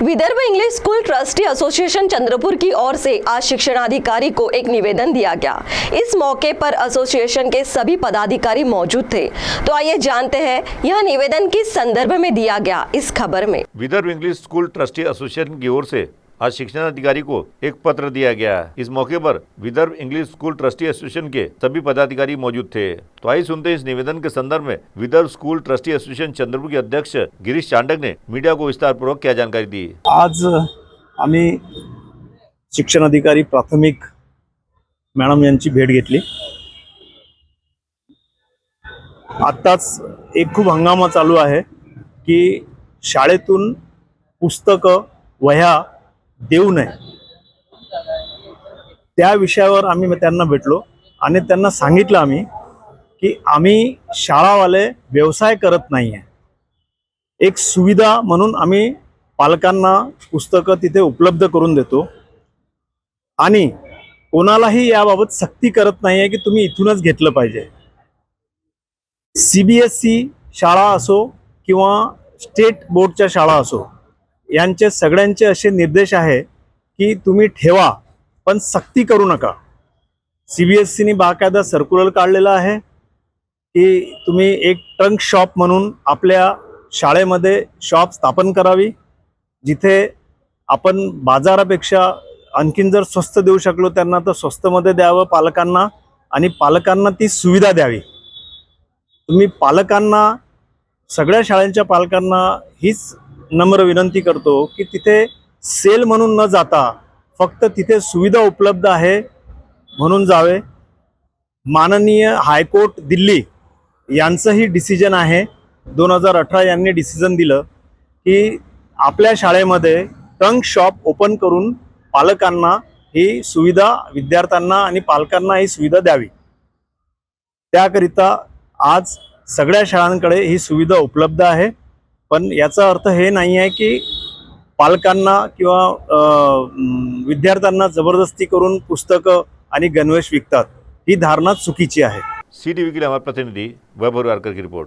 Vidarbha English school trustee association Chandrapur की ओर से आज शिक्षणाधिकारी को एक निवेदन दिया गया। इस मौके पर एसोसिएशन के सभी पदाधिकारी मौजूद थे। तो आइए जानते हैं यह निवेदन किस संदर्भ में दिया गया इस खबर में। Vidarbha English school trustee association की ओर से आज शिक्षणाधिकारी को एक पत्र दिया गया। इस मौके पर Vidarbha English school trustee association के सभी पदाधिकारी मौजूद थे। तो आइए सुनते हैं इस निवेदन के संदर्भ में Vidarbha school trustee association Chandrapur के अध्यक्ष गिरीश चांडक ने मीडिया को विस्तार पूर्वक क्या जानकारी दी। आज आम्ही शिक्षणाधिकारी प्राथमिक मॅडम यांची भेट घेतली। आत्ताच एक खूप हंगामा चालू आहे की शाळेतून पुस्तकं वह्या देऊ नये, त्या विषयावर आम्ही त्यांना भेटलो आणि त्यांना सांगितलं आम्ही की आम्ही शाळावाले व्यवसाय करत नाहीये, एक सुविधा म्हणून आम्ही पालकांना पुस्तकं तिथे उपलब्ध करून देतो आणि कोणालाही याबाबत सक्ती करत नाहीये की तुम्ही इथूनच घेतलं पाहिजे। CBSE शाळा असो किंवा स्टेट बोर्डच्या शाळा असो, यांचे सगळ्यांचे असे निर्देश आहे की तुम्ही ठेवा पण सक्ती करू नका। CBSE ने बाकायदा सर्क्युलर काढलेला आहे की तुम्ही एक ट्रंक शॉप म्हणून आपल्या शाळेमध्ये शॉप स्थापन करावी, जिथे आपण बाजारापेक्षा आणखीन जर स्वस्त देऊ शकलो त्यांना तर स्वस्तमध्ये द्यावं पालकांना आणि पालकांना ती सुविधा द्यावी। तुम्ही पालकांना, सगळ्या शाळांच्या पालकांना हीच नम्र विनंती करतो की तिथे सेल म्हणून न जाता फक्त तिथे सुविधा उपलब्ध आहे म्हणून जावे। माननीय हायकोर्ट दिल्ली यांचंही डिसिजन आहे, 2018 यांनी डिसिजन दिलं की आपल्या शाळेमध्ये ट्रंक शॉप ओपन करून पालकांना ही सुविधा, विद्यार्थ्यांना आणि पालकांना ही सुविधा द्यावी। त्याकरिता आज सगळ्या शाळांकडे ही सुविधा उपलब्ध आहे, पण याचा अर्थ हे नाही आहे की पालकांना किंवा विद्यार्थ्यांना जबरदस्ती करून पुस्तकं आणि गणवेश विकतात, ही धारणा चुकीची आहे। CTV के लिए हमारे प्रतिनिधि वैभव वारकर की रिपोर्ट।